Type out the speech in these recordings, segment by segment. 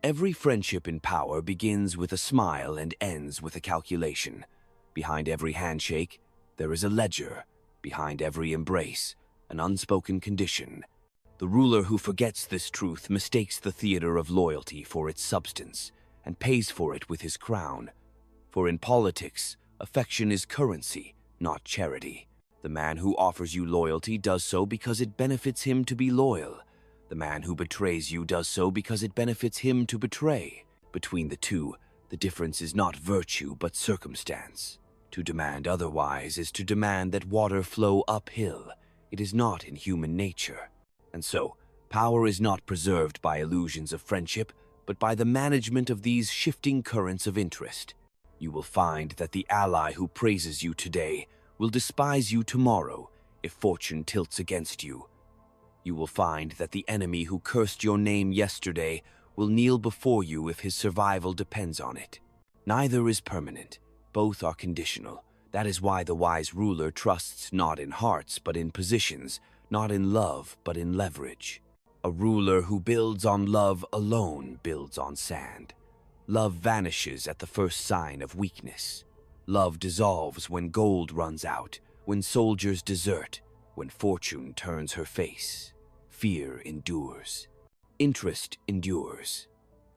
Every friendship in power begins with a smile and ends with a calculation. Behind every handshake, there is a ledger. Behind every embrace, an unspoken condition. The ruler who forgets this truth mistakes the theater of loyalty for its substance and pays for it with his crown. For in politics, affection is currency, not charity. The man who offers you loyalty does so because it benefits him to be loyal. The man who betrays you does so because it benefits him to betray. Between the two, the difference is not virtue but circumstance. To demand otherwise is to demand that water flow uphill. It is not in human nature. And so, power is not preserved by illusions of friendship, but by the management of these shifting currents of interest. You will find that the ally who praises you today will despise you tomorrow if fortune tilts against you. You will find that the enemy who cursed your name yesterday will kneel before you if his survival depends on it. Neither is permanent. Both are conditional. That is why the wise ruler trusts not in hearts but in positions, not in love but in leverage. A ruler who builds on love alone builds on sand. Love vanishes at the first sign of weakness. Love dissolves when gold runs out, when soldiers desert, when fortune turns her face. Fear endures. Interest endures.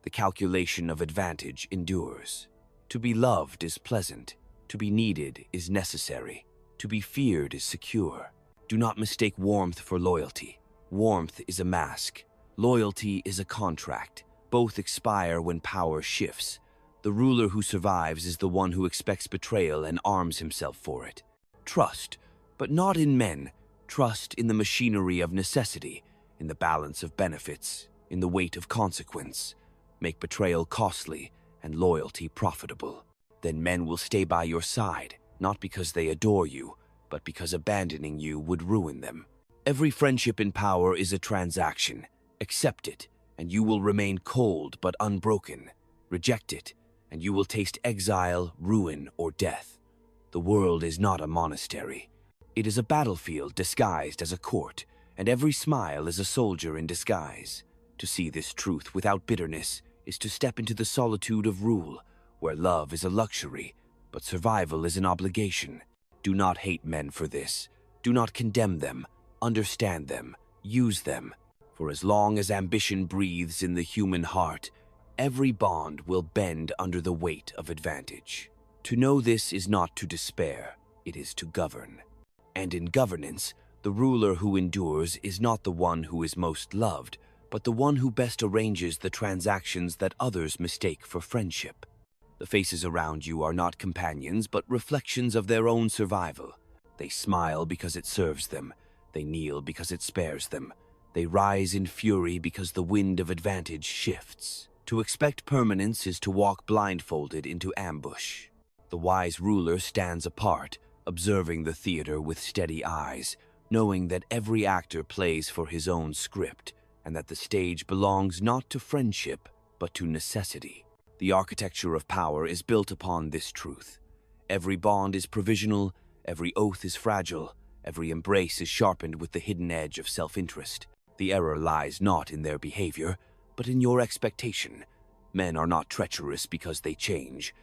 The calculation of advantage endures. To be loved is pleasant. To be needed is necessary. To be feared is secure. Do not mistake warmth for loyalty. Warmth is a mask. Loyalty is a contract. Both expire when power shifts. The ruler who survives is the one who expects betrayal and arms himself for it. Trust, but not in men. Trust in the machinery of necessity, in the balance of benefits, in the weight of consequence. Make betrayal costly and loyalty profitable. Then men will stay by your side, not because they adore you, but because abandoning you would ruin them. Every friendship in power is a transaction. Accept it, and you will remain cold but unbroken. Reject it, and you will taste exile, ruin, or death. The world is not a monastery. It is a battlefield disguised as a court, and every smile is a soldier in disguise. To see this truth without bitterness is to step into the solitude of rule, where love is a luxury, but survival is an obligation. Do not hate men for this. Do not condemn them. Understand them. Use them. For as long as ambition breathes in the human heart, every bond will bend under the weight of advantage. To know this is not to despair, it is to govern. And in governance, the ruler who endures is not the one who is most loved, but the one who best arranges the transactions that others mistake for friendship. The faces around you are not companions, but reflections of their own survival. They smile because it serves them. They kneel because it spares them. They rise in fury because the wind of advantage shifts. To expect permanence is to walk blindfolded into ambush. The wise ruler stands apart, observing the theater with steady eyes, knowing that every actor plays for his own script, and that the stage belongs not to friendship, but to necessity. The architecture of power is built upon this truth. Every bond is provisional, every oath is fragile, every embrace is sharpened with the hidden edge of self-interest. The error lies not in their behavior, but in your expectation. Men are not treacherous because they change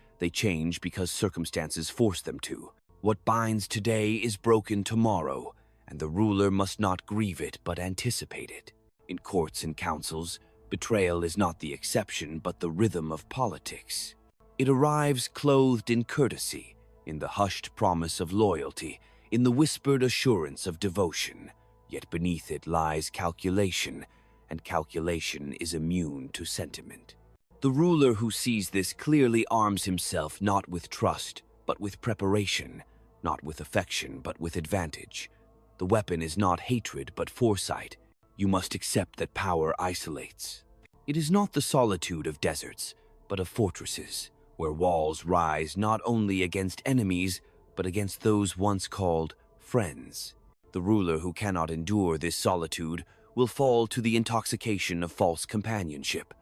because circumstances force them to. What binds today is broken tomorrow, and the ruler must not grieve it but anticipate it. In courts and councils, betrayal is not the exception but the rhythm of politics. It arrives clothed in courtesy, in the hushed promise of loyalty, in the whispered assurance of devotion. Yet beneath it lies calculation, and calculation is immune to sentiment. The ruler who sees this clearly arms himself not with trust, but with preparation, not with affection, but with advantage. The weapon is not hatred, but foresight. You must accept that power isolates. It is not the solitude of deserts, but of fortresses, where walls rise not only against enemies, but against those once called friends. The ruler who cannot endure this solitude will fall to the intoxication of false companionship.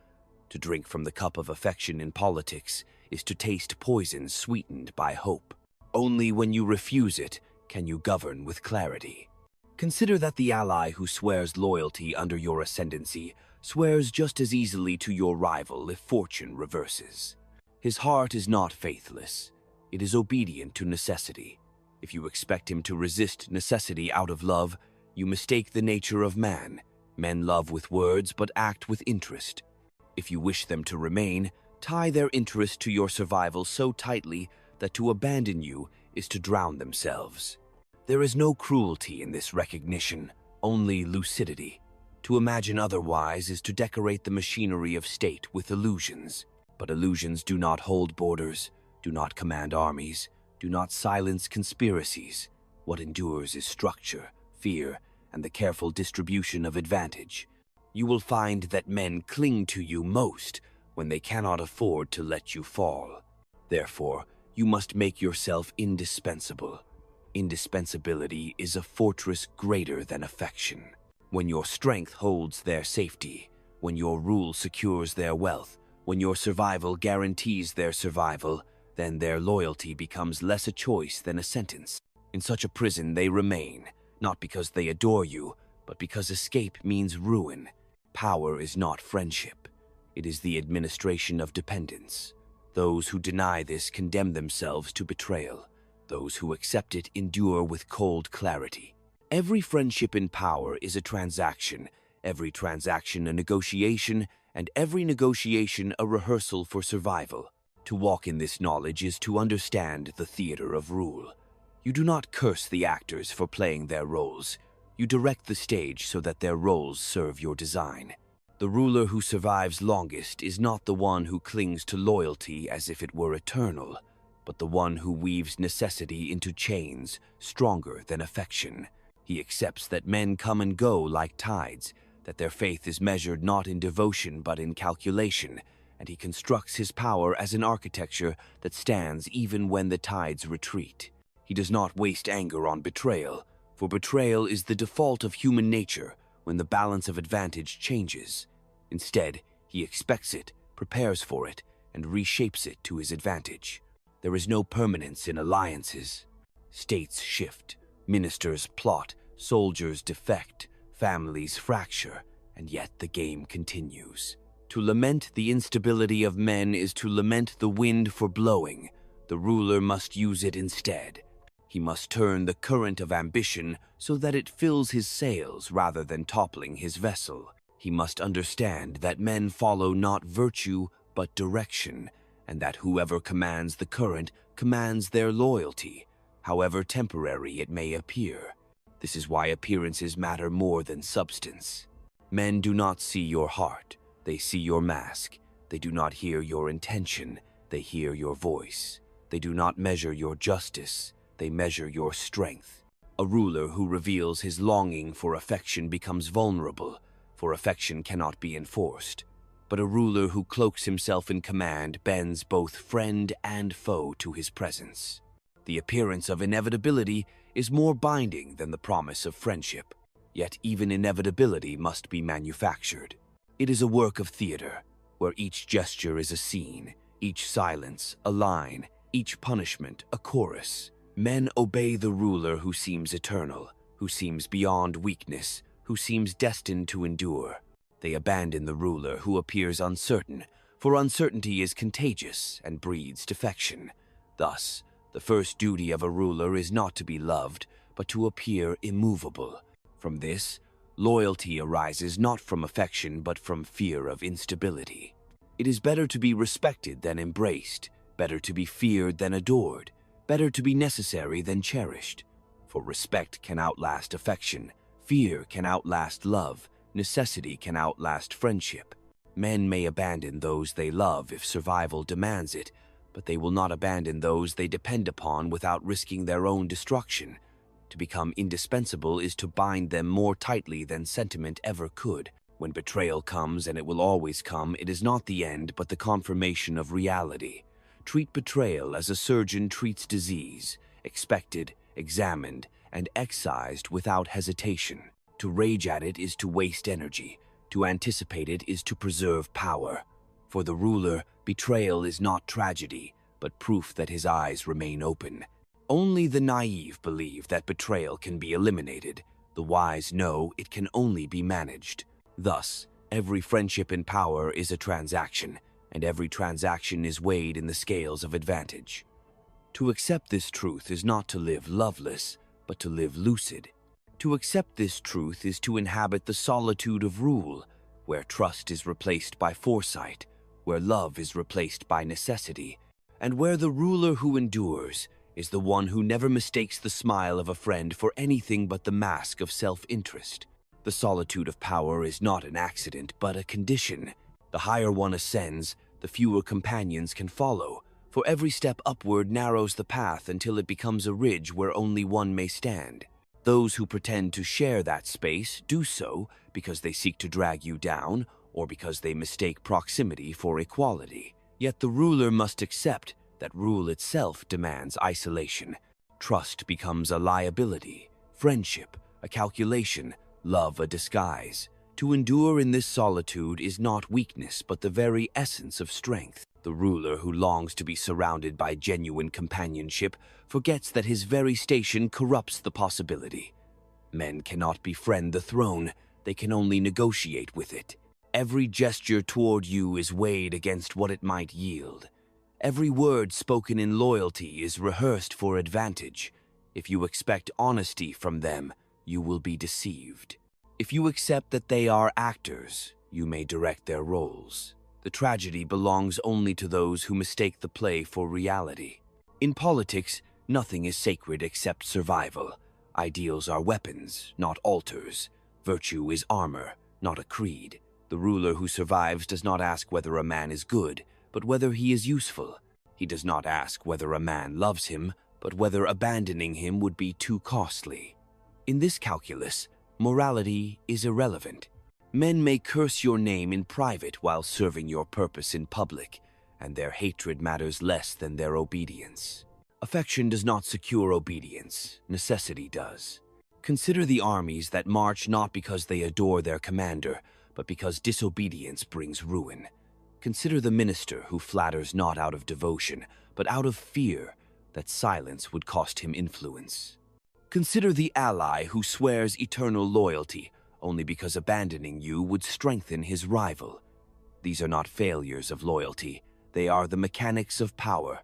To drink from the cup of affection in politics is to taste poison sweetened by hope. Only when you refuse it can you govern with clarity. Consider that the ally who swears loyalty under your ascendancy swears just as easily to your rival if fortune reverses. His heart is not faithless. It is obedient to necessity. If you expect him to resist necessity out of love, you mistake the nature of man. Men love with words but act with interest. If you wish them to remain, tie their interest to your survival so tightly that to abandon you is to drown themselves. There is no cruelty in this recognition, only lucidity. To imagine otherwise is to decorate the machinery of state with illusions. But illusions do not hold borders, do not command armies, do not silence conspiracies. What endures is structure, fear, and the careful distribution of advantage. You will find that men cling to you most when they cannot afford to let you fall. Therefore, you must make yourself indispensable. Indispensability is a fortress greater than affection. When your strength holds their safety, when your rule secures their wealth, when your survival guarantees their survival, then their loyalty becomes less a choice than a sentence. In such a prison they remain, not because they adore you, but because escape means ruin. Power is not friendship. It is the administration of dependence. Those who deny this condemn themselves to betrayal. Those who accept it endure with cold clarity. Every friendship in power is a transaction, every transaction a negotiation, and every negotiation a rehearsal for survival. To walk in this knowledge is to understand the theater of rule. You do not curse the actors for playing their roles. You direct the stage so that their roles serve your design. The ruler who survives longest is not the one who clings to loyalty as if it were eternal, but the one who weaves necessity into chains stronger than affection. He accepts that men come and go like tides, that their faith is measured not in devotion but in calculation, and he constructs his power as an architecture that stands even when the tides retreat. He does not waste anger on betrayal, for betrayal is the default of human nature when the balance of advantage changes. Instead, he expects it, prepares for it, and reshapes it to his advantage. There is no permanence in alliances. States shift, ministers plot, soldiers defect, families fracture, and yet the game continues. To lament the instability of men is to lament the wind for blowing. The ruler must use it instead. He must turn the current of ambition so that it fills his sails rather than toppling his vessel. He must understand that men follow not virtue but direction, and that whoever commands the current commands their loyalty, however temporary it may appear. This is why appearances matter more than substance. Men do not see your heart, they see your mask. They do not hear your intention, they hear your voice. They do not measure your justice, they measure your strength. A ruler who reveals his longing for affection becomes vulnerable, for affection cannot be enforced. But a ruler who cloaks himself in command bends both friend and foe to his presence. The appearance of inevitability is more binding than the promise of friendship, yet even inevitability must be manufactured. It is a work of theater, where each gesture is a scene, each silence a line, each punishment a chorus. Men obey the ruler who seems eternal, who seems beyond weakness, who seems destined to endure. They abandon the ruler who appears uncertain, for uncertainty is contagious and breeds defection. Thus, the first duty of a ruler is not to be loved, but to appear immovable. From this, loyalty arises not from affection but from fear of instability. It is better to be respected than embraced, better to be feared than adored, better to be necessary than cherished. For respect can outlast affection, fear can outlast love, necessity can outlast friendship. Men may abandon those they love if survival demands it, but they will not abandon those they depend upon without risking their own destruction. To become indispensable is to bind them more tightly than sentiment ever could. When betrayal comes, and it will always come, it is not the end but the confirmation of reality. Treat betrayal as a surgeon treats disease, expected, examined, and excised without hesitation. To rage at it is to waste energy. To anticipate it is to preserve power. For the ruler, betrayal is not tragedy, but proof that his eyes remain open. Only the naive believe that betrayal can be eliminated. The wise know it can only be managed. Thus, every friendship in power is a transaction, and every transaction is weighed in the scales of advantage. To accept this truth is not to live loveless, but to live lucid. To accept this truth is to inhabit the solitude of rule, where trust is replaced by foresight, where love is replaced by necessity, and where the ruler who endures is the one who never mistakes the smile of a friend for anything but the mask of self-interest. The solitude of power is not an accident, but a condition. The higher one ascends, the fewer companions can follow, for every step upward narrows the path until it becomes a ridge where only one may stand. Those who pretend to share that space do so because they seek to drag you down, or because they mistake proximity for equality. Yet the ruler must accept that rule itself demands isolation. Trust becomes a liability, friendship a calculation, love a disguise. To endure in this solitude is not weakness, but the very essence of strength. The ruler who longs to be surrounded by genuine companionship forgets that his very station corrupts the possibility. Men cannot befriend the throne, they can only negotiate with it. Every gesture toward you is weighed against what it might yield. Every word spoken in loyalty is rehearsed for advantage. If you expect honesty from them, you will be deceived. If you accept that they are actors, you may direct their roles. The tragedy belongs only to those who mistake the play for reality. In politics, nothing is sacred except survival. Ideals are weapons, not altars. Virtue is armor, not a creed. The ruler who survives does not ask whether a man is good, but whether he is useful. He does not ask whether a man loves him, but whether abandoning him would be too costly. In this calculus, morality is irrelevant. Men may curse your name in private while serving your purpose in public, and their hatred matters less than their obedience. Affection does not secure obedience, necessity does. Consider the armies that march not because they adore their commander, but because disobedience brings ruin. Consider the minister who flatters not out of devotion, but out of fear that silence would cost him influence. Consider the ally who swears eternal loyalty only because abandoning you would strengthen his rival. These are not failures of loyalty, they are the mechanics of power.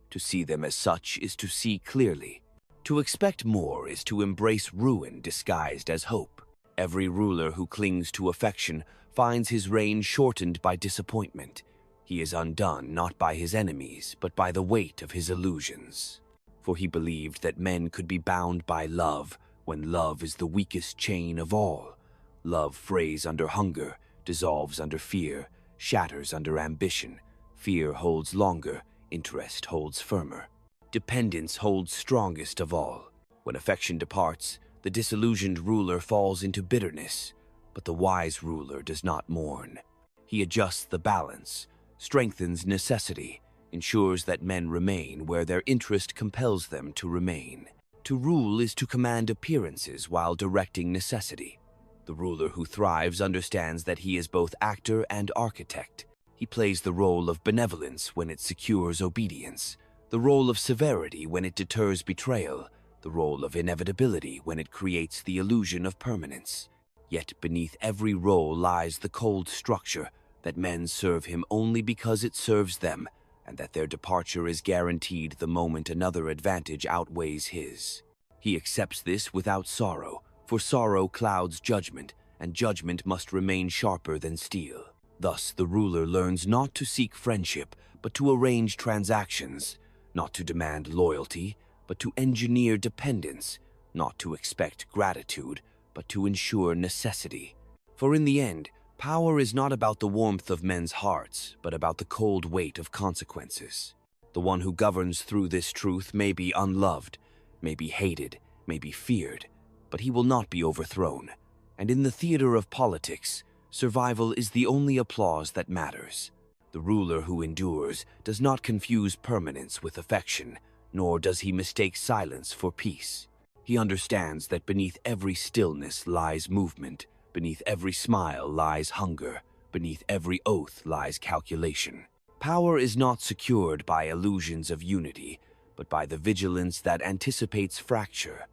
To see them as such is to see clearly. To expect more is to embrace ruin disguised as hope. Every ruler who clings to affection finds his reign shortened by disappointment. He is undone not by his enemies, but by the weight of his illusions. For he believed that men could be bound by love, when love is the weakest chain of all. Love frays under hunger, dissolves under fear, shatters under ambition. Fear holds longer, interest holds firmer. Dependence holds strongest of all. When affection departs, the disillusioned ruler falls into bitterness, but the wise ruler does not mourn. He adjusts the balance, strengthens necessity, ensures that men remain where their interest compels them to remain. To rule is to command appearances while directing necessity. The ruler who thrives understands that he is both actor and architect. He plays the role of benevolence when it secures obedience, the role of severity when it deters betrayal, the role of inevitability when it creates the illusion of permanence. Yet beneath every role lies the cold structure that men serve him only because it serves them, and that their departure is guaranteed the moment another advantage outweighs his. He accepts this without sorrow, for sorrow clouds judgment, and judgment must remain sharper than steel. Thus the ruler learns not to seek friendship, but to arrange transactions, not to demand loyalty, but to engineer dependence, not to expect gratitude, but to ensure necessity. For in the end, power is not about the warmth of men's hearts, but about the cold weight of consequences. The one who governs through this truth may be unloved, may be hated, may be feared, but he will not be overthrown. And in the theater of politics, survival is the only applause that matters. The ruler who endures does not confuse permanence with affection, nor does he mistake silence for peace. He understands that beneath every stillness lies movement, beneath every smile lies hunger, beneath every oath lies calculation. Power is not secured by illusions of unity, but by the vigilance that anticipates fracture.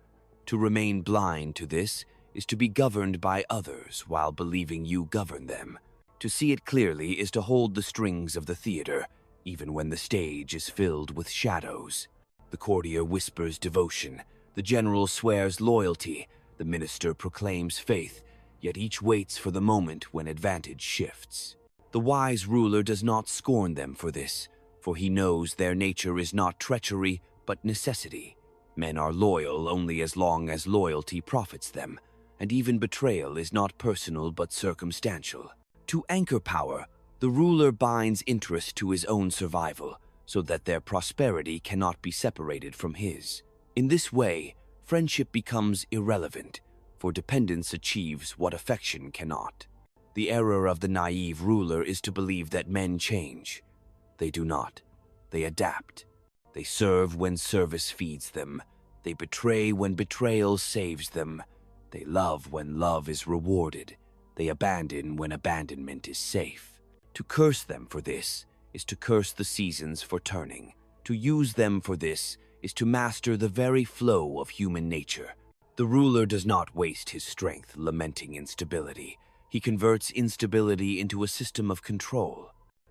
To remain blind to this is to be governed by others while believing you govern them. To see it clearly is to hold the strings of the theater, even when the stage is filled with shadows. The courtier whispers devotion, the general swears loyalty, the minister proclaims faith, yet each waits for the moment when advantage shifts. The wise ruler does not scorn them for this, for he knows their nature is not treachery but necessity. Men are loyal only as long as loyalty profits them, and even betrayal is not personal but circumstantial. To anchor power, the ruler binds interest to his own survival, so that their prosperity cannot be separated from his. In this way, friendship becomes irrelevant, for dependence achieves what affection cannot. The error of the naive ruler is to believe that men change. They do not. They adapt. They serve when service feeds them. They betray when betrayal saves them. They love when love is rewarded. They abandon when abandonment is safe. To curse them for this is to curse the seasons for turning. To use them for this is to master the very flow of human nature. The ruler does not waste his strength lamenting instability. He converts instability into a system of control.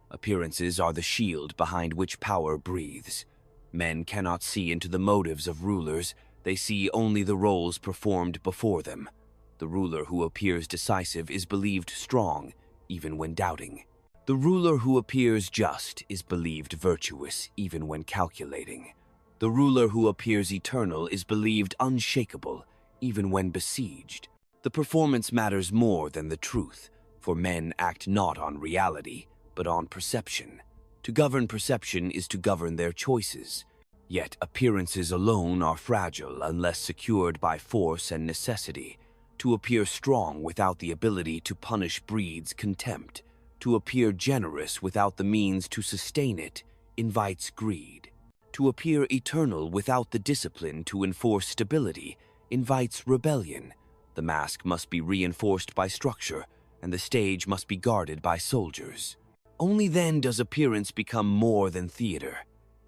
Appearances are the shield behind which power breathes. Men cannot see into the motives of rulers. They see only the roles performed before them. The ruler who appears decisive is believed strong, even when doubting. The ruler who appears just is believed virtuous, even when calculating. The ruler who appears eternal is believed unshakable, even when besieged. The performance matters more than the truth, for men act not on reality, but on perception. To govern perception is to govern their choices. Yet appearances alone are fragile unless secured by force and necessity. To appear strong without the ability to punish breeds contempt. To appear generous without the means to sustain it invites greed. To appear eternal without the discipline to enforce stability invites rebellion. The mask must be reinforced by structure, and the stage must be guarded by soldiers. Only then does appearance become more than theater.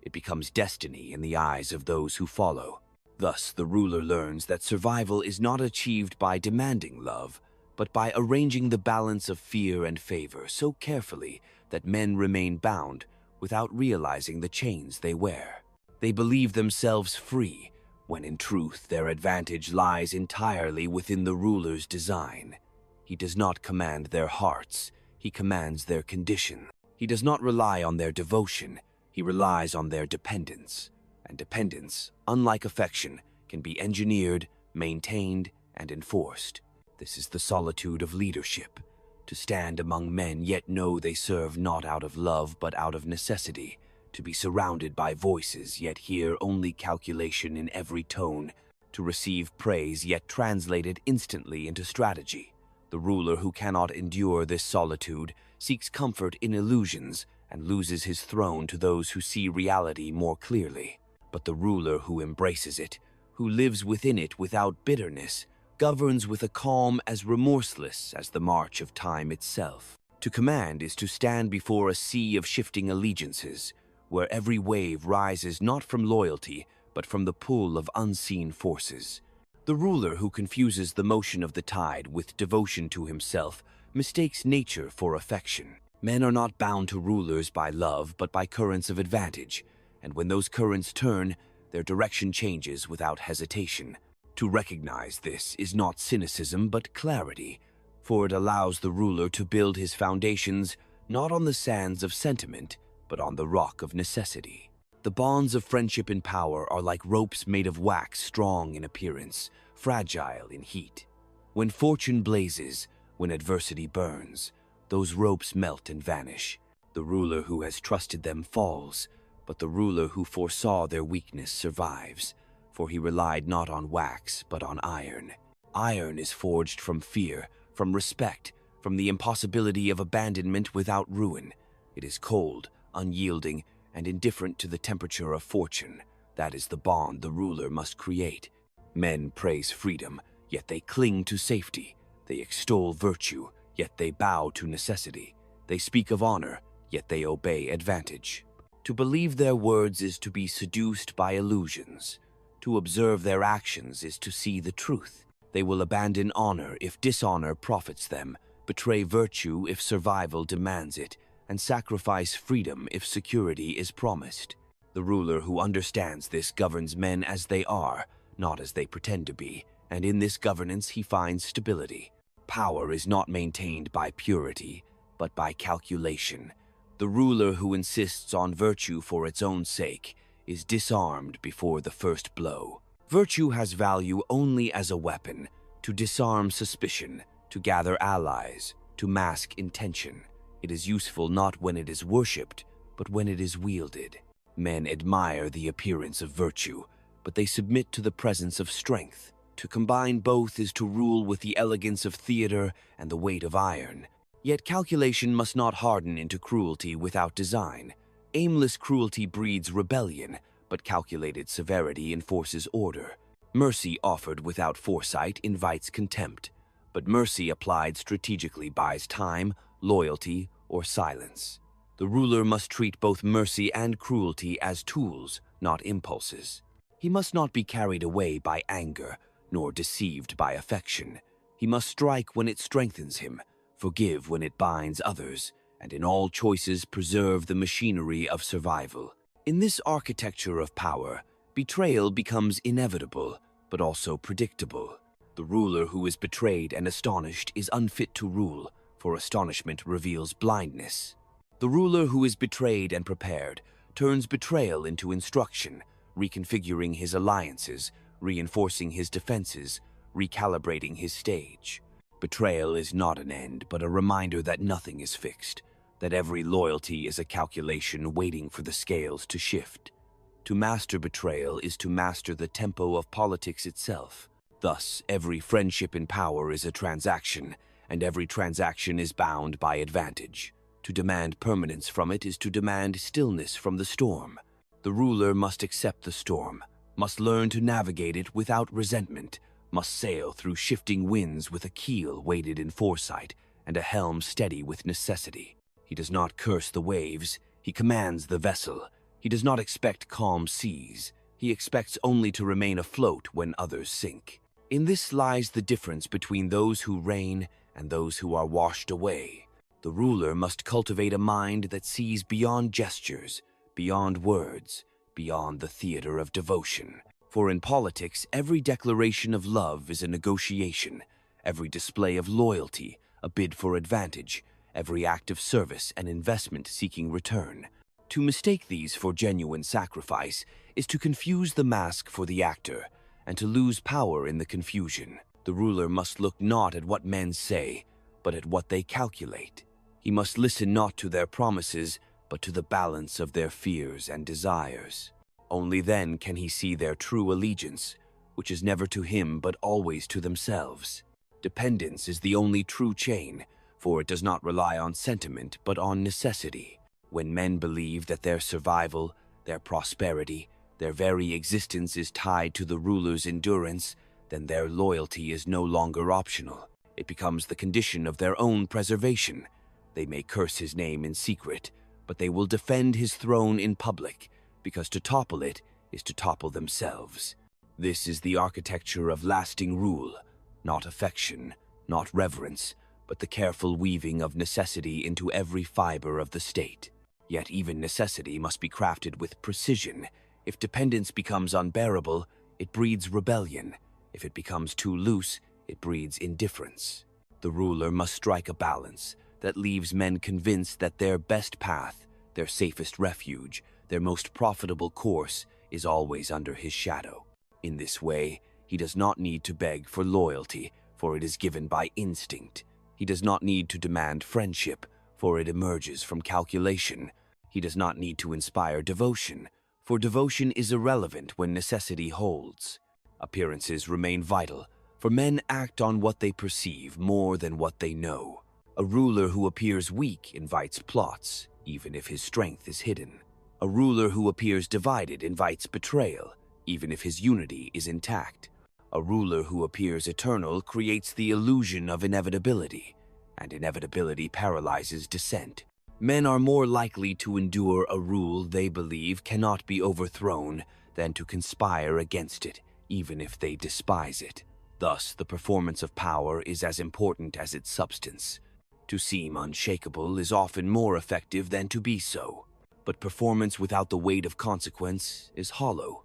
It becomes destiny in the eyes of those who follow. Thus, the ruler learns that survival is not achieved by demanding love, but by arranging the balance of fear and favor so carefully that men remain bound without realizing the chains they wear. They believe themselves free, when in truth their advantage lies entirely within the ruler's design. He does not command their hearts, he commands their condition. He does not rely on their devotion, he relies on their dependence. And dependence, unlike affection, can be engineered, maintained, and enforced. This is the solitude of leadership, to stand among men yet know they serve not out of love but out of necessity, to be surrounded by voices yet hear only calculation in every tone, to receive praise yet translate it instantly into strategy. The ruler who cannot endure this solitude seeks comfort in illusions and loses his throne to those who see reality more clearly. But the ruler who embraces it, who lives within it without bitterness, governs with a calm as remorseless as the march of time itself. To command is to stand before a sea of shifting allegiances, where every wave rises not from loyalty, but from the pull of unseen forces. The ruler who confuses the motion of the tide with devotion to himself mistakes nature for affection. Men are not bound to rulers by love, but by currents of advantage, and when those currents turn, their direction changes without hesitation. To recognize this is not cynicism but clarity, for it allows the ruler to build his foundations not on the sands of sentiment, but on the rock of necessity. The bonds of friendship and power are like ropes made of wax, strong in appearance, fragile in heat. When fortune blazes, when adversity burns, those ropes melt and vanish. The ruler who has trusted them falls, but the ruler who foresaw their weakness survives. For he relied not on wax, but on iron. Iron is forged from fear, from respect, from the impossibility of abandonment without ruin. It is cold, unyielding, and indifferent to the temperature of fortune. That is the bond the ruler must create. Men praise freedom, yet they cling to safety. They extol virtue, yet they bow to necessity. They speak of honor, yet they obey advantage. To believe their words is to be seduced by illusions. To observe their actions is to see the truth. They will abandon honor if dishonor profits them, betray virtue if survival demands it, and sacrifice freedom if security is promised. The ruler who understands this governs men as they are, not as they pretend to be, and in this governance he finds stability. Power is not maintained by purity, but by calculation. The ruler who insists on virtue for its own sake is disarmed before the first blow. Virtue has value only as a weapon, to disarm suspicion, to gather allies, to mask intention. It is useful not when it is worshipped, but when it is wielded. Men admire the appearance of virtue, but they submit to the presence of strength. To combine both is to rule with the elegance of theater and the weight of iron. Yet calculation must not harden into cruelty without design. Aimless cruelty breeds rebellion, but calculated severity enforces order. Mercy offered without foresight invites contempt, but mercy applied strategically buys time, loyalty, or silence. The ruler must treat both mercy and cruelty as tools, not impulses. He must not be carried away by anger, nor deceived by affection. He must strike when it strengthens him, forgive when it binds others, and in all choices preserve the machinery of survival. In this architecture of power, betrayal becomes inevitable, but also predictable. The ruler who is betrayed and astonished is unfit to rule, for astonishment reveals blindness. The ruler who is betrayed and prepared turns betrayal into instruction, reconfiguring his alliances, reinforcing his defenses, recalibrating his stage. Betrayal is not an end, but a reminder that nothing is fixed, that every loyalty is a calculation waiting for the scales to shift. To master betrayal is to master the tempo of politics itself. Thus, every friendship in power is a transaction, and every transaction is bound by advantage. To demand permanence from it is to demand stillness from the storm. The ruler must accept the storm, must learn to navigate it without resentment, must sail through shifting winds with a keel weighted in foresight and a helm steady with necessity. He does not curse the waves, he commands the vessel. He does not expect calm seas, he expects only to remain afloat when others sink. In this lies the difference between those who reign and those who are washed away. The ruler must cultivate a mind that sees beyond gestures, beyond words, beyond the theater of devotion. For in politics, every declaration of love is a negotiation, every display of loyalty, a bid for advantage, every act of service an investment seeking return. To mistake these for genuine sacrifice is to confuse the mask for the actor, and to lose power in the confusion. The ruler must look not at what men say, but at what they calculate. He must listen not to their promises, but to the balance of their fears and desires. Only then can he see their true allegiance, which is never to him but always to themselves. Dependence is the only true chain, for it does not rely on sentiment but on necessity. When men believe that their survival, their prosperity, their very existence is tied to the ruler's endurance, then their loyalty is no longer optional. It becomes the condition of their own preservation. They may curse his name in secret, but they will defend his throne in public, because to topple it is to topple themselves. This is the architecture of lasting rule, not affection, not reverence, but the careful weaving of necessity into every fiber of the state. Yet even necessity must be crafted with precision. If dependence becomes unbearable, it breeds rebellion. If it becomes too loose, it breeds indifference. The ruler must strike a balance that leaves men convinced that their best path, their safest refuge, their most profitable course is always under his shadow. In this way, he does not need to beg for loyalty, for it is given by instinct. He does not need to demand friendship, for it emerges from calculation. He does not need to inspire devotion, for devotion is irrelevant when necessity holds. Appearances remain vital, for men act on what they perceive more than what they know. A ruler who appears weak invites plots, even if his strength is hidden. A ruler who appears divided invites betrayal, even if his unity is intact. A ruler who appears eternal creates the illusion of inevitability, and inevitability paralyzes dissent. Men are more likely to endure a rule they believe cannot be overthrown than to conspire against it, even if they despise it. Thus, the performance of power is as important as its substance. To seem unshakable is often more effective than to be so. But performance without the weight of consequence is hollow.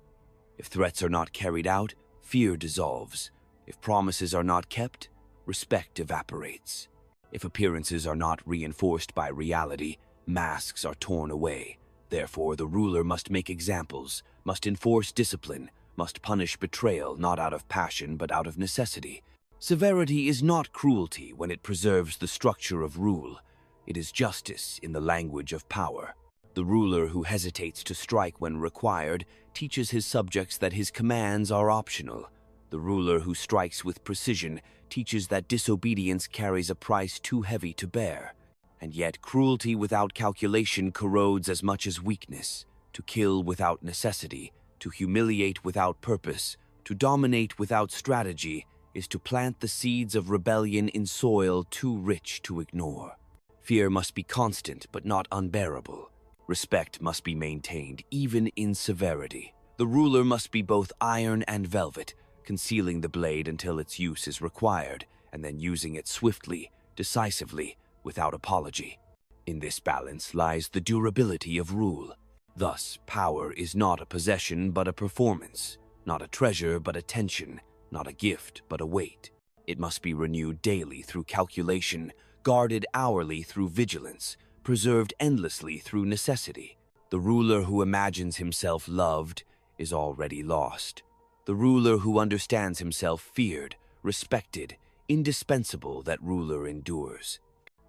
If threats are not carried out, fear dissolves. If promises are not kept, respect evaporates. If appearances are not reinforced by reality, masks are torn away. Therefore, the ruler must make examples, must enforce discipline, must punish betrayal not out of passion but out of necessity. Severity is not cruelty when it preserves the structure of rule. It is justice in the language of power. The ruler who hesitates to strike when required teaches his subjects that his commands are optional. The ruler who strikes with precision teaches that disobedience carries a price too heavy to bear. And yet cruelty without calculation corrodes as much as weakness. To kill without necessity, to humiliate without purpose, to dominate without strategy, is to plant the seeds of rebellion in soil too rich to ignore. Fear must be constant but not unbearable. Respect must be maintained even in severity. The ruler must be both iron and velvet, concealing the blade until its use is required, and then using it swiftly, decisively, without apology. In this balance lies the durability of rule. Thus, power is not a possession but a performance, not a treasure but a tension, not a gift but a weight. It must be renewed daily through calculation, guarded hourly through vigilance, preserved endlessly through necessity. The ruler who imagines himself loved is already lost. The ruler who understands himself feared, respected, indispensable, that ruler endures.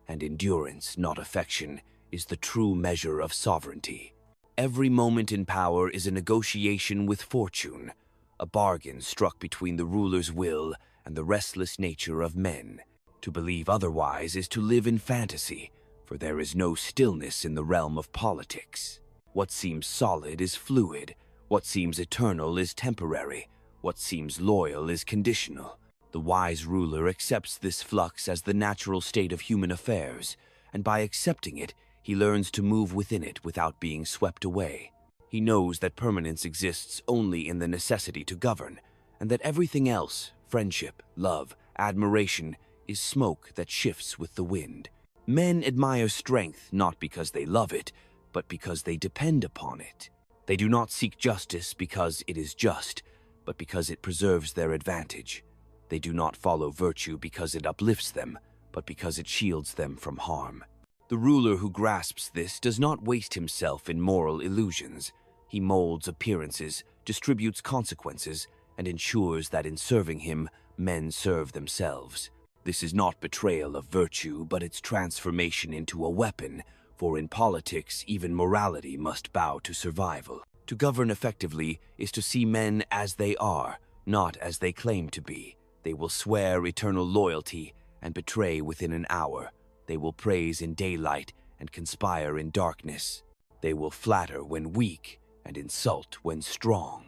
And endurance, not affection, is the true measure of sovereignty. Every moment in power is a negotiation with fortune, a bargain struck between the ruler's will and the restless nature of men. To believe otherwise is to live in fantasy, for there is no stillness in the realm of politics. What seems solid is fluid, what seems eternal is temporary, what seems loyal is conditional. The wise ruler accepts this flux as the natural state of human affairs, and by accepting it, he learns to move within it without being swept away. He knows that permanence exists only in the necessity to govern, and that everything else, friendship, love, admiration, is smoke that shifts with the wind. Men admire strength not because they love it, but because they depend upon it. They do not seek justice because it is just, but because it preserves their advantage. They do not follow virtue because it uplifts them, but because it shields them from harm. The ruler who grasps this does not waste himself in moral illusions. He molds appearances, distributes consequences, and ensures that in serving him, men serve themselves. This is not betrayal of virtue, but its transformation into a weapon, for in politics, even morality must bow to survival. To govern effectively is to see men as they are, not as they claim to be. They will swear eternal loyalty and betray within an hour. They will praise in daylight and conspire in darkness. They will flatter when weak and insult when strong.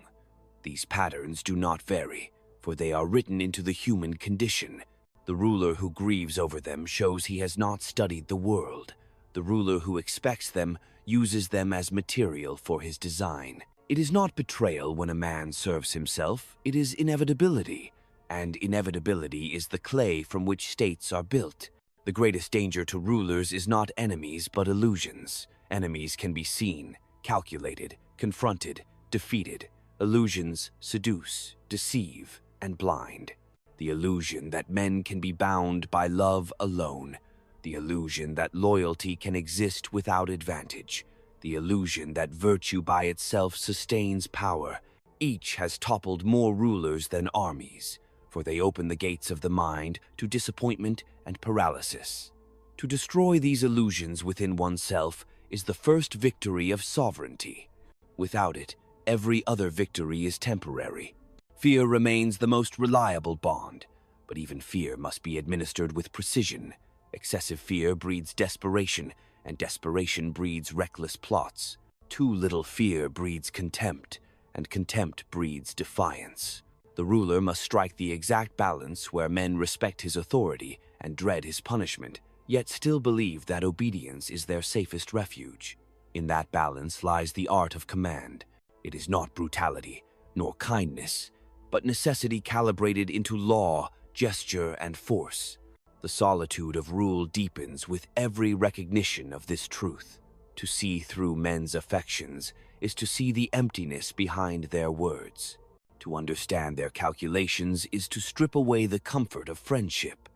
These patterns do not vary, for they are written into the human condition. The ruler who grieves over them shows he has not studied the world. The ruler who expects them uses them as material for his design. It is not betrayal when a man serves himself, it is inevitability. And inevitability is the clay from which states are built. The greatest danger to rulers is not enemies, but illusions. Enemies can be seen, calculated, confronted, defeated. Illusions seduce, deceive, and blind. The illusion that men can be bound by love alone. The illusion that loyalty can exist without advantage. The illusion that virtue by itself sustains power. Each has toppled more rulers than armies, for they open the gates of the mind to disappointment and paralysis. To destroy these illusions within oneself is the first victory of sovereignty. Without it, every other victory is temporary. Fear remains the most reliable bond, but even fear must be administered with precision. Excessive fear breeds desperation, and desperation breeds reckless plots. Too little fear breeds contempt, and contempt breeds defiance. The ruler must strike the exact balance where men respect his authority and dread his punishment, yet still believe that obedience is their safest refuge. In that balance lies the art of command. It is not brutality, nor kindness, but necessity calibrated into law, gesture, and force. The solitude of rule deepens with every recognition of this truth. To see through men's affections is to see the emptiness behind their words. To understand their calculations is to strip away the comfort of friendship.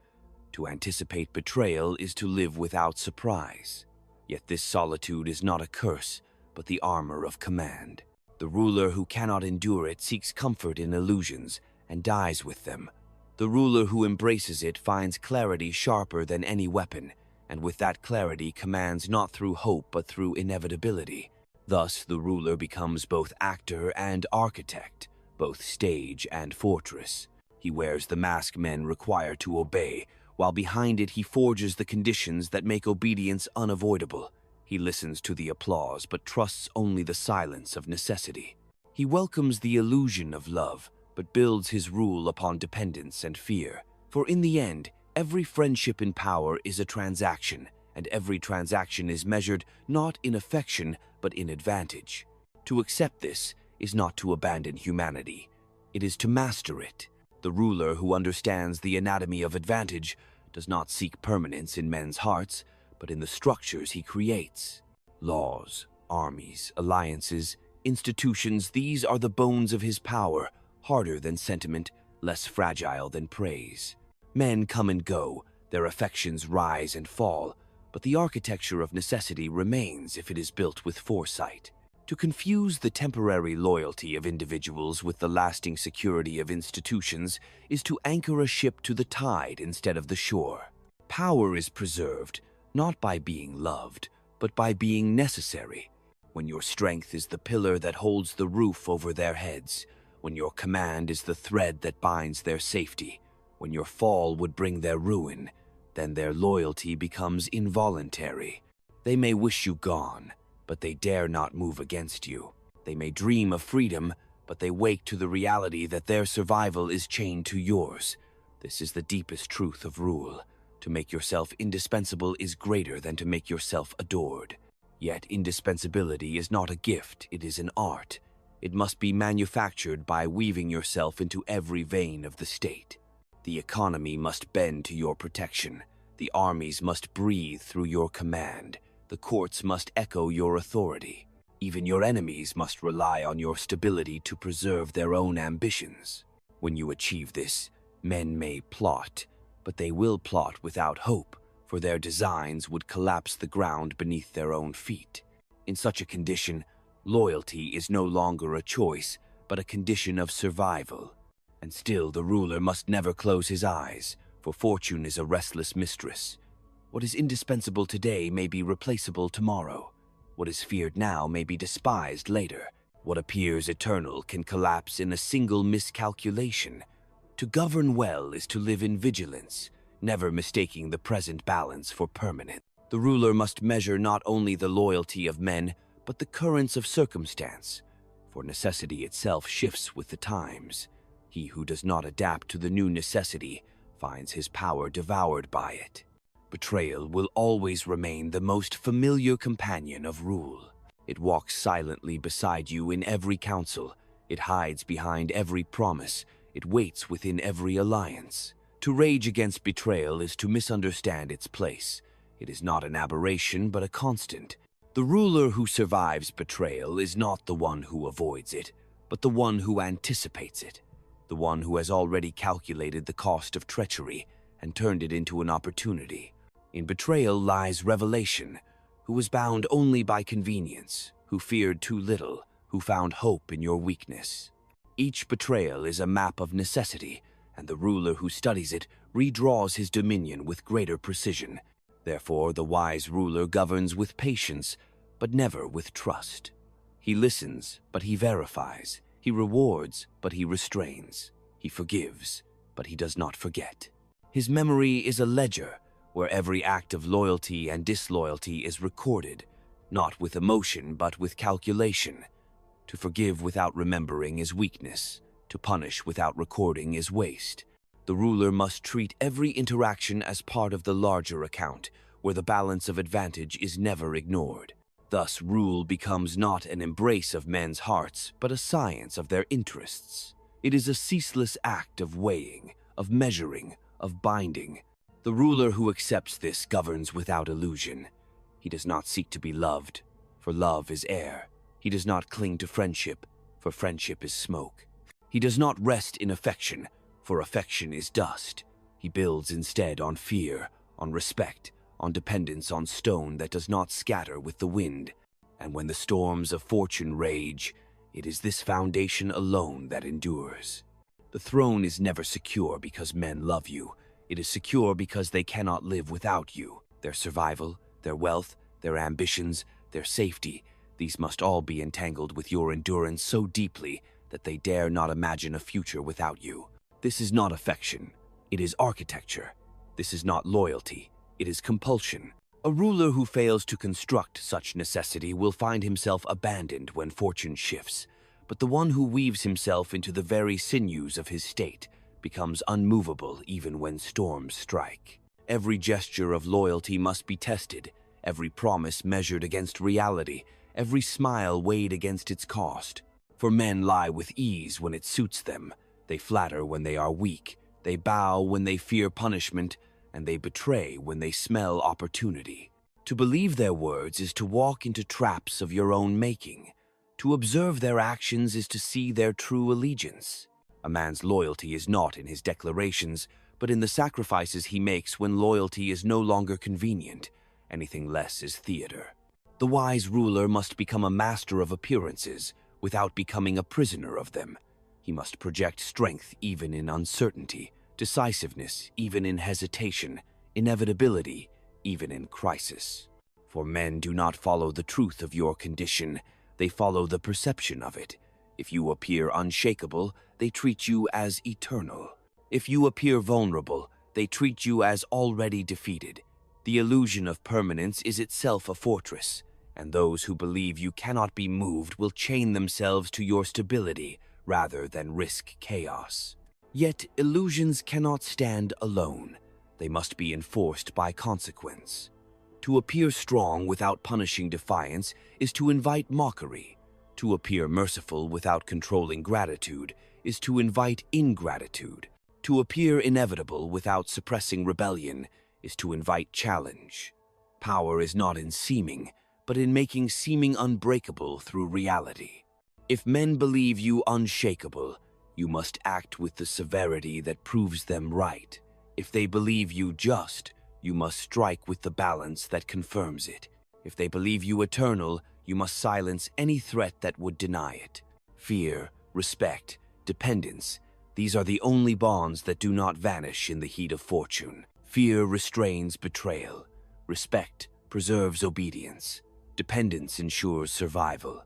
To anticipate betrayal is to live without surprise. Yet this solitude is not a curse, but the armor of command. The ruler who cannot endure it seeks comfort in illusions and dies with them. The ruler who embraces it finds clarity sharper than any weapon, and with that clarity commands not through hope but through inevitability. Thus, the ruler becomes both actor and architect, both stage and fortress. He wears the mask men require to obey, while behind it he forges the conditions that make obedience unavoidable. He listens to the applause but trusts only the silence of necessity. He welcomes the illusion of love, but builds his rule upon dependence and fear. For in the end, every friendship in power is a transaction, and every transaction is measured not in affection but in advantage. To accept this is not to abandon humanity. It is to master it. The ruler who understands the anatomy of advantage does not seek permanence in men's hearts, but in the structures he creates. Laws, armies, alliances, institutions, these are the bones of his power, harder than sentiment, less fragile than praise. Men come and go, their affections rise and fall, but the architecture of necessity remains if it is built with foresight. To confuse the temporary loyalty of individuals with the lasting security of institutions is to anchor a ship to the tide instead of the shore. Power is preserved, not by being loved, but by being necessary. When your strength is the pillar that holds the roof over their heads, when your command is the thread that binds their safety, when your fall would bring their ruin, then their loyalty becomes involuntary. They may wish you gone, but they dare not move against you. They may dream of freedom, but they wake to the reality that their survival is chained to yours. This is the deepest truth of rule. To make yourself indispensable is greater than to make yourself adored. Yet indispensability is not a gift, it is an art. It must be manufactured by weaving yourself into every vein of the state. The economy must bend to your protection. The armies must breathe through your command. The courts must echo your authority. Even your enemies must rely on your stability to preserve their own ambitions. When you achieve this, men may plot, but they will plot without hope, for their designs would collapse the ground beneath their own feet. In such a condition, loyalty is no longer a choice, but a condition of survival. And still the ruler must never close his eyes, for fortune is a restless mistress. What is indispensable today may be replaceable tomorrow. What is feared now may be despised later. What appears eternal can collapse in a single miscalculation. To govern well is to live in vigilance, never mistaking the present balance for permanent. The ruler must measure not only the loyalty of men, but the currents of circumstance, for necessity itself shifts with the times. He who does not adapt to the new necessity finds his power devoured by it. Betrayal will always remain the most familiar companion of rule. It walks silently beside you in every council. It hides behind every promise. It waits within every alliance. To rage against betrayal is to misunderstand its place. It is not an aberration, but a constant. The ruler who survives betrayal is not the one who avoids it, but the one who anticipates it. The one who has already calculated the cost of treachery and turned it into an opportunity. In betrayal lies revelation, who was bound only by convenience, who feared too little, who found hope in your weakness. Each betrayal is a map of necessity, and the ruler who studies it redraws his dominion with greater precision. Therefore, the wise ruler governs with patience, but never with trust. He listens, but he verifies. He rewards, but he restrains. He forgives, but he does not forget. His memory is a ledger, where every act of loyalty and disloyalty is recorded, not with emotion but with calculation. To forgive without remembering is weakness. To punish without recording is waste. The ruler must treat every interaction as part of the larger account, where the balance of advantage is never ignored. Thus, rule becomes not an embrace of men's hearts, but a science of their interests. It is a ceaseless act of weighing, of measuring, of binding. The ruler who accepts this governs without illusion. He does not seek to be loved, for love is air. He does not cling to friendship, for friendship is smoke. He does not rest in affection, for affection is dust. He builds instead on fear, on respect, on dependence on stone that does not scatter with the wind. And when the storms of fortune rage, it is this foundation alone that endures. The throne is never secure because men love you. It is secure because they cannot live without you. Their survival, their wealth, their ambitions, their safety, these must all be entangled with your endurance so deeply that they dare not imagine a future without you. This is not affection. It is architecture. This is not loyalty. It is compulsion. A ruler who fails to construct such necessity will find himself abandoned when fortune shifts, but the one who weaves himself into the very sinews of his state becomes unmovable even when storms strike. Every gesture of loyalty must be tested, every promise measured against reality, every smile weighed against its cost. For men lie with ease when it suits them. They flatter when they are weak. They bow when they fear punishment, and they betray when they smell opportunity. To believe their words is to walk into traps of your own making. To observe their actions is to see their true allegiance. A man's loyalty is not in his declarations, but in the sacrifices he makes when loyalty is no longer convenient. Anything less is theater. The wise ruler must become a master of appearances without becoming a prisoner of them. He must project strength even in uncertainty, decisiveness even in hesitation, inevitability even in crisis. For men do not follow the truth of your condition, they follow the perception of it. If you appear unshakable, they treat you as eternal. If you appear vulnerable, they treat you as already defeated. The illusion of permanence is itself a fortress, and those who believe you cannot be moved will chain themselves to your stability rather than risk chaos. Yet illusions cannot stand alone. They must be enforced by consequence. To appear strong without punishing defiance is to invite mockery. To appear merciful without controlling gratitude is to invite ingratitude. To appear inevitable without suppressing rebellion is to invite challenge. Power is not in seeming, but in making seeming unbreakable through reality. If men believe you unshakable, you must act with the severity that proves them right. If they believe you just, you must strike with the balance that confirms it. If they believe you eternal, you must silence any threat that would deny it. Fear, respect, dependence, these are the only bonds that do not vanish in the heat of fortune. Fear restrains betrayal. Respect preserves obedience. Dependence ensures survival.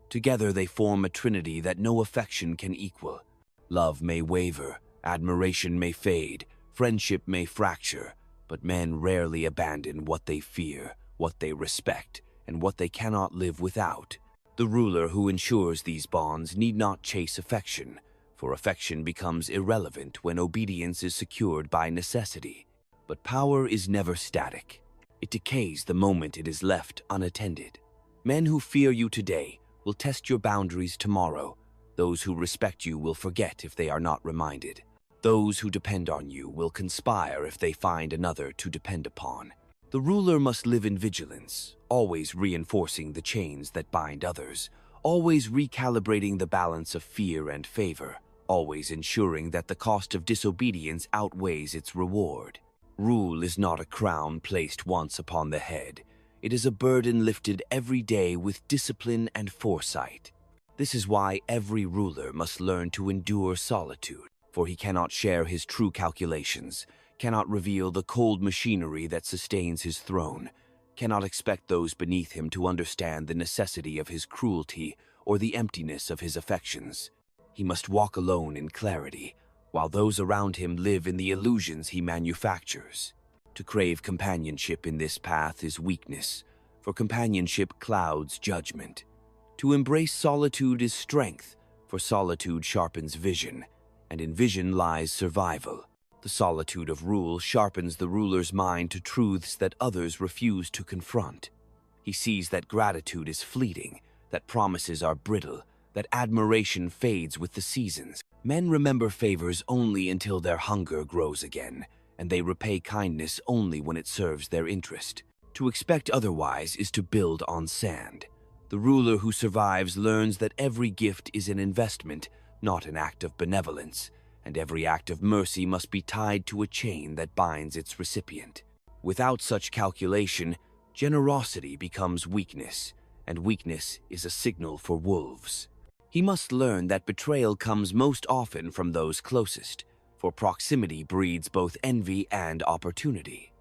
Together they form a trinity that no affection can equal. Love may waver, admiration may fade, friendship may fracture, but men rarely abandon what they fear, what they respect, and what they cannot live without. The ruler who ensures these bonds need not chase affection, for affection becomes irrelevant when obedience is secured by necessity. But power is never static. It decays the moment it is left unattended. Men who fear you today will test your boundaries tomorrow. Those who respect you will forget if they are not reminded. Those who depend on you will conspire if they find another to depend upon. The ruler must live in vigilance, always reinforcing the chains that bind others, always recalibrating the balance of fear and favor, always ensuring that the cost of disobedience outweighs its reward. Rule is not a crown placed once upon the head. It is a burden lifted every day with discipline and foresight. This is why every ruler must learn to endure solitude, for he cannot share his true calculations, cannot reveal the cold machinery that sustains his throne, cannot expect those beneath him to understand the necessity of his cruelty or the emptiness of his affections. He must walk alone in clarity, while those around him live in the illusions he manufactures. To crave companionship in this path is weakness, for companionship clouds judgment. To embrace solitude is strength, for solitude sharpens vision, and in vision lies survival. The solitude of rule sharpens the ruler's mind to truths that others refuse to confront. He sees that gratitude is fleeting, that promises are brittle, that admiration fades with the seasons. Men remember favors only until their hunger grows again, and they repay kindness only when it serves their interest. To expect otherwise is to build on sand. The ruler who survives learns that every gift is an investment, not an act of benevolence, and every act of mercy must be tied to a chain that binds its recipient. Without such calculation, generosity becomes weakness, and weakness is a signal for wolves. He must learn that betrayal comes most often from those closest, for proximity breeds both envy and opportunity.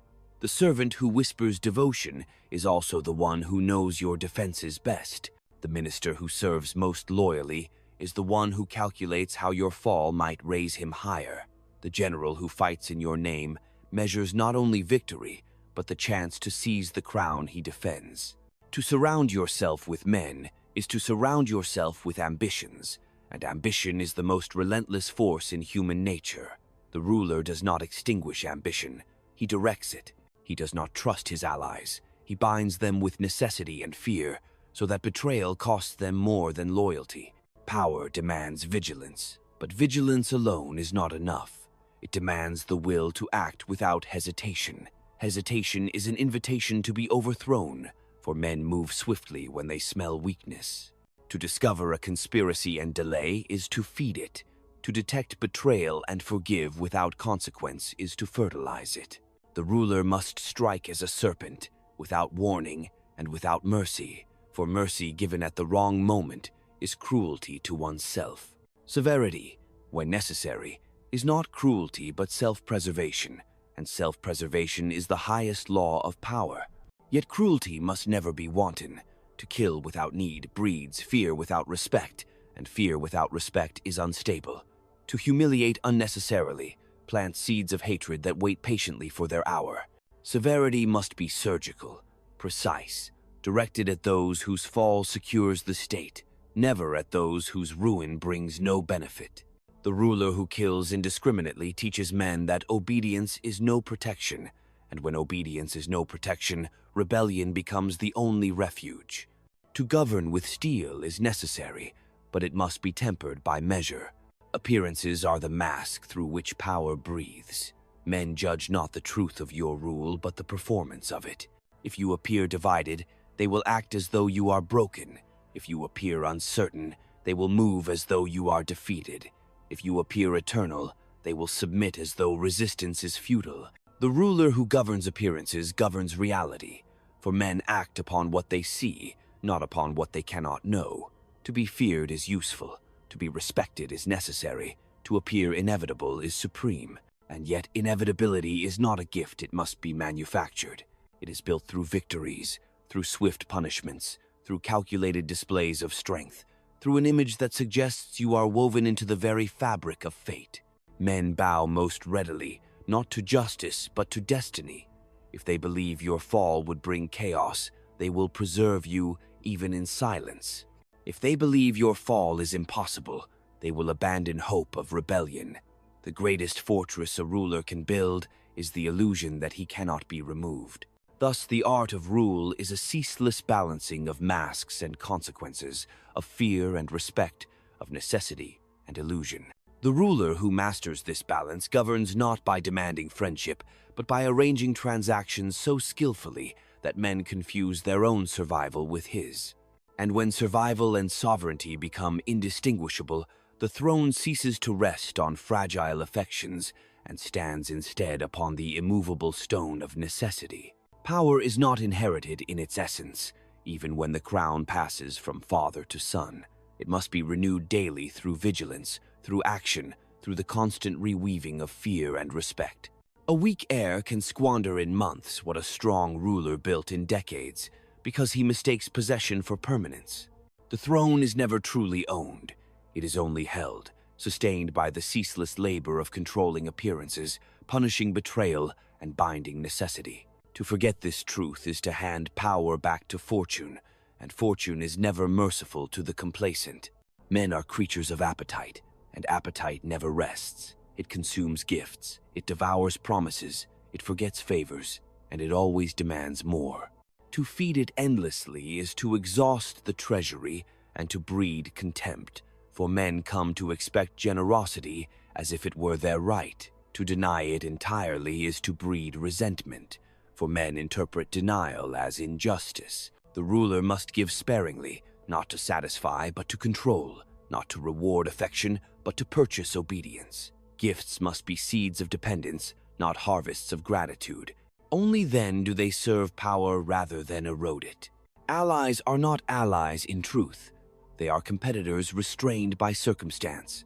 The servant who whispers devotion is also the one who knows your defenses best. The minister who serves most loyally is the one who calculates how your fall might raise him higher. The general who fights in your name measures not only victory, but the chance to seize the crown he defends. To surround yourself with men is to surround yourself with ambitions, and ambition is the most relentless force in human nature. The ruler does not extinguish ambition, he directs it. He does not trust his allies, he binds them with necessity and fear, so that betrayal costs them more than loyalty. Power demands vigilance, but vigilance alone is not enough. It demands the will to act without hesitation. Hesitation is an invitation to be overthrown, for men move swiftly when they smell weakness. To discover a conspiracy and delay is to feed it. To detect betrayal and forgive without consequence is to fertilize it. The ruler must strike as a serpent, without warning and without mercy, for mercy given at the wrong moment is cruelty to oneself. Severity, when necessary, is not cruelty but self-preservation, and self-preservation is the highest law of power. Yet cruelty must never be wanton. To kill without need breeds fear without respect, and fear without respect is unstable. To humiliate unnecessarily plants seeds of hatred that wait patiently for their hour. Severity must be surgical, precise, directed at those whose fall secures the state, never at those whose ruin brings no benefit. The ruler who kills indiscriminately teaches men that obedience is no protection, and when obedience is no protection, rebellion becomes the only refuge. To govern with steel is necessary, but it must be tempered by measure. Appearances are the mask through which power breathes. Men judge not the truth of your rule, but the performance of it. If you appear divided, they will act as though you are broken. If you appear uncertain, they will move as though you are defeated. If you appear eternal, they will submit as though resistance is futile. The ruler who governs appearances governs reality, for men act upon what they see, not upon what they cannot know. To be feared is useful, to be respected is necessary, to appear inevitable is supreme, and yet inevitability is not a gift, it must be manufactured. It is built through victories, through swift punishments, through calculated displays of strength, through an image that suggests you are woven into the very fabric of fate. Men bow most readily, not to justice, but to destiny. If they believe your fall would bring chaos, they will preserve you even in silence. If they believe your fall is impossible, they will abandon hope of rebellion. The greatest fortress a ruler can build is the illusion that he cannot be removed. Thus, the art of rule is a ceaseless balancing of masks and consequences, of fear and respect, of necessity and illusion. The ruler who masters this balance governs not by demanding friendship, but by arranging transactions so skillfully that men confuse their own survival with his. And when survival and sovereignty become indistinguishable, the throne ceases to rest on fragile affections and stands instead upon the immovable stone of necessity. Power is not inherited in its essence, even when the crown passes from father to son. It must be renewed daily through vigilance, through action, through the constant reweaving of fear and respect. A weak heir can squander in months what a strong ruler built in decades, because he mistakes possession for permanence. The throne is never truly owned. It is only held, sustained by the ceaseless labor of controlling appearances, punishing betrayal, and binding necessity. To forget this truth is to hand power back to fortune, and fortune is never merciful to the complacent. Men are creatures of appetite, and appetite never rests. It consumes gifts, it devours promises, it forgets favors, and it always demands more. To feed it endlessly is to exhaust the treasury and to breed contempt, for men come to expect generosity as if it were their right. To deny it entirely is to breed resentment, for men interpret denial as injustice. The ruler must give sparingly, not to satisfy but to control, not to reward affection but to purchase obedience. Gifts must be seeds of dependence, not harvests of gratitude. Only then do they serve power rather than erode it. Allies are not allies in truth. They are competitors restrained by circumstance.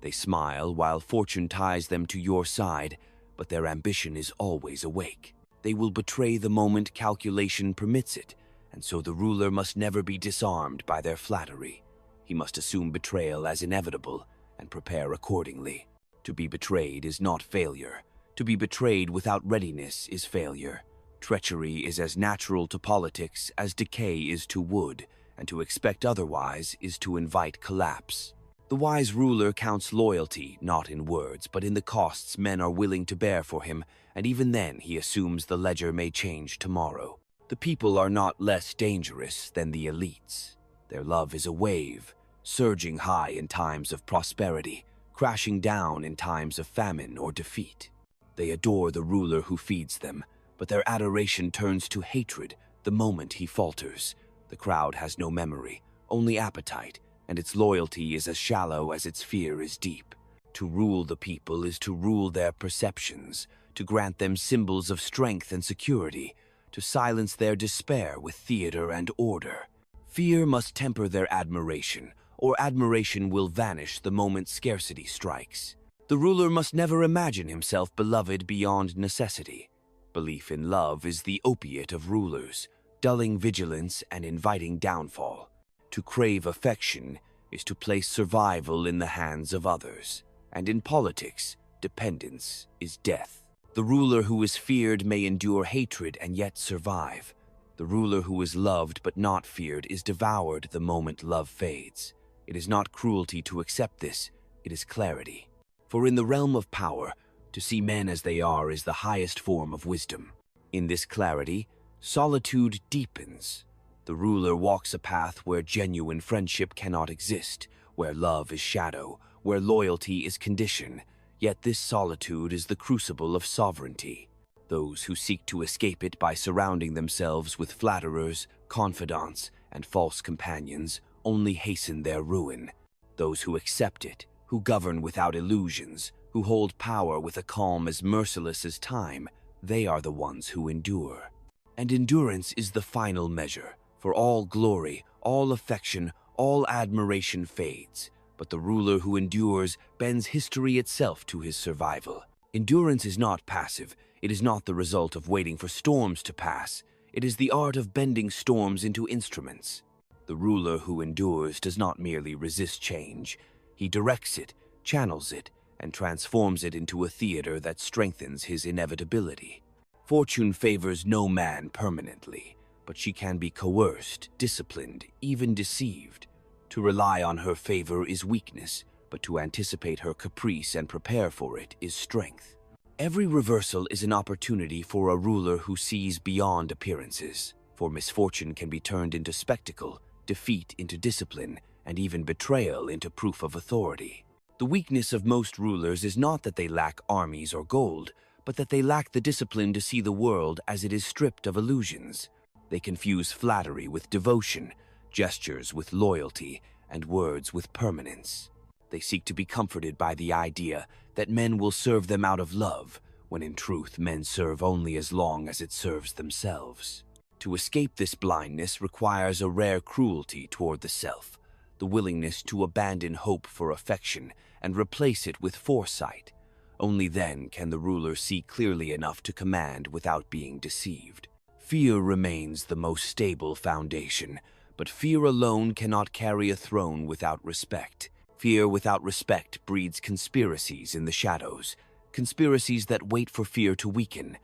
They smile while fortune ties them to your side, but their ambition is always awake. They will betray the moment calculation permits it, and so the ruler must never be disarmed by their flattery. He must assume betrayal as inevitable and prepare accordingly. To be betrayed is not failure. To be betrayed without readiness is failure. Treachery is as natural to politics as decay is to wood, and to expect otherwise is to invite collapse. The wise ruler counts loyalty not in words, but in the costs men are willing to bear for him, and even then he assumes the ledger may change tomorrow. The people are not less dangerous than the elites. Their love is a wave, surging high in times of prosperity, crashing down in times of famine or defeat. They adore the ruler who feeds them, but their adoration turns to hatred the moment he falters. The crowd has no memory, only appetite, and its loyalty is as shallow as its fear is deep. To rule the people is to rule their perceptions, to grant them symbols of strength and security, to silence their despair with theater and order. Fear must temper their admiration, or admiration will vanish the moment scarcity strikes. The ruler must never imagine himself beloved beyond necessity. Belief in love is the opiate of rulers, dulling vigilance and inviting downfall. To crave affection is to place survival in the hands of others, and in politics, dependence is death. The ruler who is feared may endure hatred and yet survive. The ruler who is loved but not feared is devoured the moment love fades. It is not cruelty to accept this, it is clarity. For in the realm of power, to see men as they are is the highest form of wisdom. In this clarity, solitude deepens. The ruler walks a path where genuine friendship cannot exist, where love is shadow, where loyalty is condition. Yet this solitude is the crucible of sovereignty. Those who seek to escape it by surrounding themselves with flatterers, confidants, and false companions only hasten their ruin. Those who accept it, who govern without illusions, who hold power with a calm as merciless as time, they are the ones who endure. And endurance is the final measure, for all glory, all affection, all admiration fades, but the ruler who endures bends history itself to his survival. Endurance is not passive. It is not the result of waiting for storms to pass. It is the art of bending storms into instruments. The ruler who endures does not merely resist change. He directs it, channels it, and transforms it into a theater that strengthens his inevitability. Fortune favors no man permanently, but she can be coerced, disciplined, even deceived. To rely on her favor is weakness, but to anticipate her caprice and prepare for it is strength. Every reversal is an opportunity for a ruler who sees beyond appearances, for misfortune can be turned into spectacle, defeat into discipline, and even betrayal into proof of authority. The weakness of most rulers is not that they lack armies or gold, but that they lack the discipline to see the world as it is stripped of illusions. They confuse flattery with devotion, gestures with loyalty, and words with permanence. They seek to be comforted by the idea that men will serve them out of love, when in truth men serve only as long as it serves themselves. To escape this blindness requires a rare cruelty toward the self, the willingness to abandon hope for affection and replace it with foresight. Only then can the ruler see clearly enough to command without being deceived. Fear remains the most stable foundation, but fear alone cannot carry a throne without respect. Fear without respect breeds conspiracies in the shadows, conspiracies that wait for fear to weaken.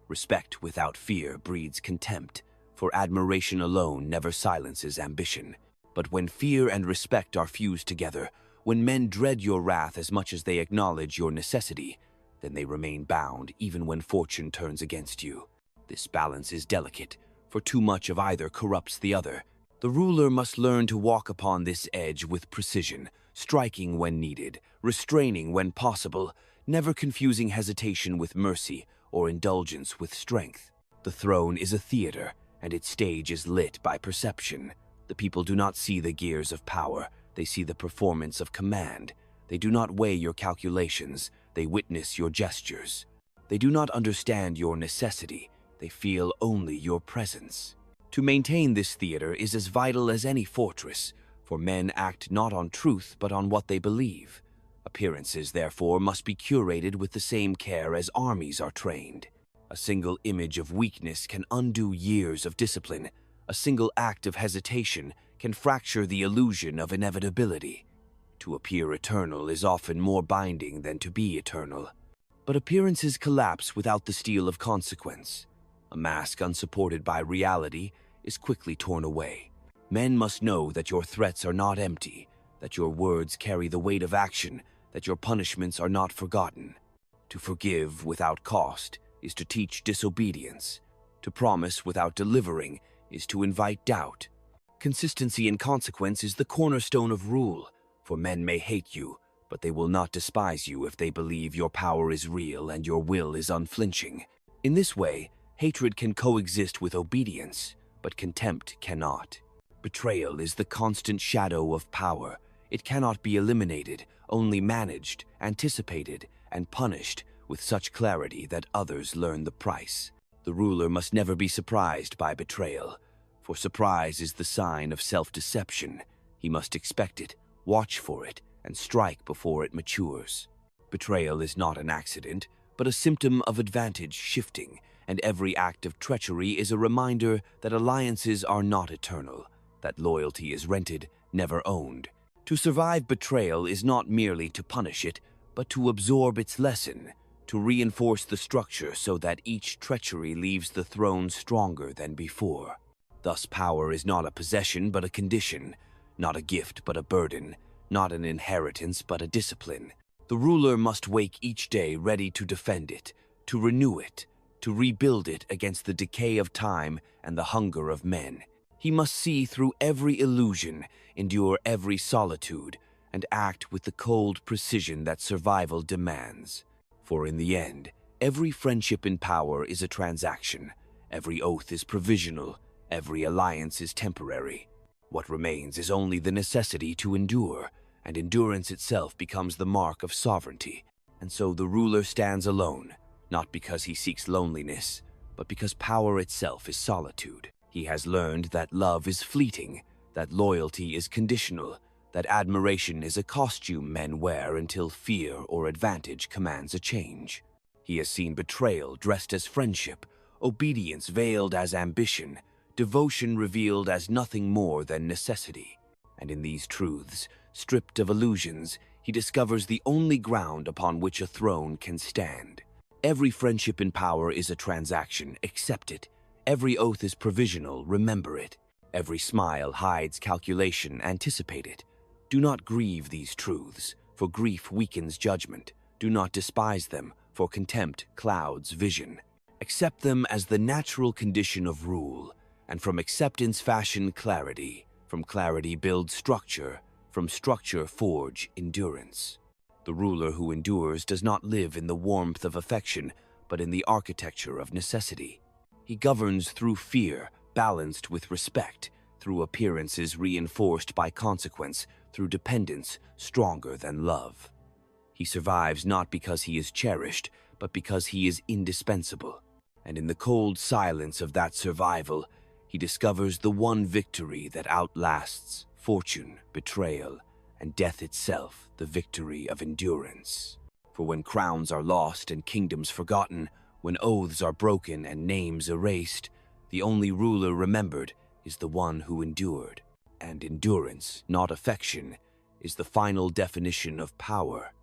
Respect without fear breeds contempt, for admiration alone never silences ambition. But when fear and respect are fused together, when men dread your wrath as much as they acknowledge your necessity, then they remain bound even when fortune turns against you. This balance is delicate, for too much of either corrupts the other. The ruler must learn to walk upon this edge with precision, striking when needed, restraining when possible, never confusing hesitation with mercy or indulgence with strength. The throne is a theater, and its stage is lit by perception. The people do not see the gears of power, they see the performance of command. They do not weigh your calculations, they witness your gestures. They do not understand your necessity, they feel only your presence. To maintain this theater is as vital as any fortress, for men act not on truth but on what they believe. Appearances, therefore, must be curated with the same care as armies are trained. A single image of weakness can undo years of discipline. A single act of hesitation can fracture the illusion of inevitability. To appear eternal is often more binding than to be eternal. But appearances collapse without the steel of consequence. A mask unsupported by reality is quickly torn away. Men must know that your threats are not empty, that your words carry the weight of action, that your punishments are not forgotten. To forgive without cost is to teach disobedience. To promise without delivering is to invite doubt. Consistency in consequence is the cornerstone of rule, for men may hate you, but they will not despise you if they believe your power is real and your will is unflinching. In this way, hatred can coexist with obedience, but contempt cannot. Betrayal is the constant shadow of power. It cannot be eliminated, only managed, anticipated, and punished with such clarity that others learn the price. The ruler must never be surprised by betrayal, for surprise is the sign of self-deception. He must expect it, watch for it, and strike before it matures. Betrayal is not an accident, but a symptom of advantage shifting, and every act of treachery is a reminder that alliances are not eternal, that loyalty is rented, never owned. To survive betrayal is not merely to punish it, but to absorb its lesson, to reinforce the structure so that each treachery leaves the throne stronger than before. Thus, power is not a possession but a condition, not a gift but a burden, not an inheritance but a discipline. The ruler must wake each day ready to defend it, to renew it, to rebuild it against the decay of time and the hunger of men. He must see through every illusion, endure every solitude, and act with the cold precision that survival demands. For in the end, every friendship in power is a transaction, every oath is provisional, every alliance is temporary. What remains is only the necessity to endure, and endurance itself becomes the mark of sovereignty. And so the ruler stands alone, not because he seeks loneliness, but because power itself is solitude. He has learned that love is fleeting, that loyalty is conditional, that admiration is a costume men wear until fear or advantage commands a change. He has seen betrayal dressed as friendship, obedience veiled as ambition, devotion revealed as nothing more than necessity. And in these truths, stripped of illusions, he discovers the only ground upon which a throne can stand. Every friendship in power is a transaction, accept it. Every oath is provisional, remember it. Every smile hides calculation, anticipate it. Do not grieve these truths, for grief weakens judgment. Do not despise them, for contempt clouds vision. Accept them as the natural condition of rule, and from acceptance fashion clarity. From clarity build structure, from structure forge endurance. The ruler who endures does not live in the warmth of affection, but in the architecture of necessity. He governs through fear, balanced with respect, through appearances reinforced by consequence, through dependence stronger than love. He survives not because he is cherished, but because he is indispensable. And in the cold silence of that survival, he discovers the one victory that outlasts fortune, betrayal, and death itself, the victory of endurance. For when crowns are lost and kingdoms forgotten, when oaths are broken and names erased, the only ruler remembered is the one who endured. And endurance, not affection, is the final definition of power.